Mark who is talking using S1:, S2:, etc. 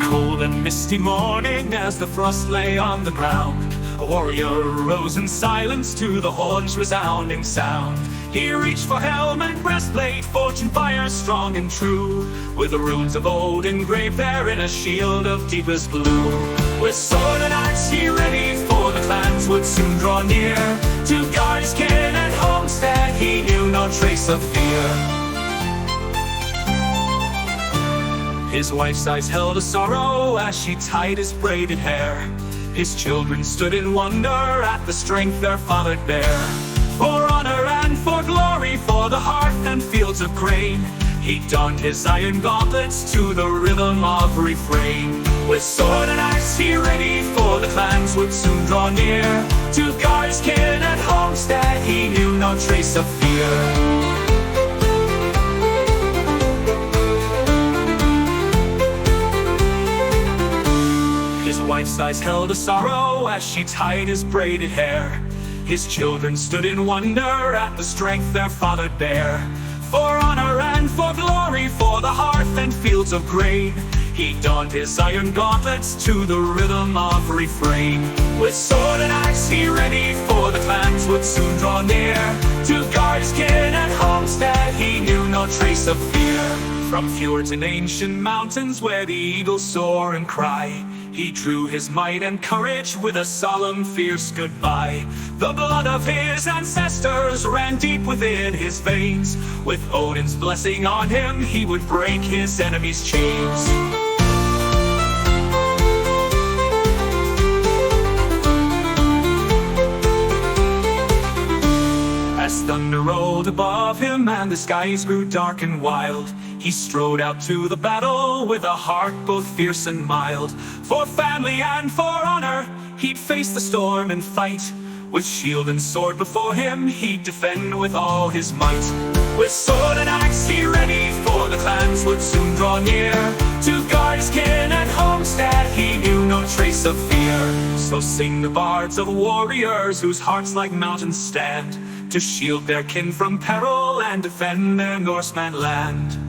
S1: cold and misty morning, as the frost lay on the ground, a warrior rose in silence to the horn's resounding sound. He reached for helm and breastplate, forged fire strong and true, with the runes of old engraved there in a shield of deepest blue. With sword and axe he ready, for the clans would soon draw near. To guard his kin and homestead he knew no trace of fear. His wife's eyes held a sorrow as she tied his braided hair. His children stood in wonder at the strength their father bare. For honor and for glory, for the hearth and fields of grain, he donned his iron gauntlets to the rhythm of refrain. With sword and axe he ready, for the clans would soon draw near. To guard his kin and homestead he knew no trace of fear. His wife's eyes held a sorrow as she tied his braided hair. His children stood in wonder at the strength their father bare. For honor and for glory, for the hearth and fields of grain, he donned his iron gauntlets to the rhythm of refrain. With sword and axe he ready, for the clans would soon draw near. To guard his kin and homestead he knew no trace of fear. From fjords and ancient mountains where the eagles soar and cry, he drew his might and courage with a solemn, fierce goodbye. The blood of his ancestors ran deep within his veins. With Odin's blessing on him, he would break his enemies' chains. As thunder rolled above him and the skies grew dark and wild, he strode out to the battle with a heart both fierce and mild. For family and for honor, he'd face the storm and fight. With shield and sword before him, he'd defend with all his might. With sword and axe he ready, for the clans would soon draw near. To guard his kin and homestead he knew no trace of fear. So sing the bards of warriors whose hearts like mountains stand, to shield their kin from peril and defend their Norseman land.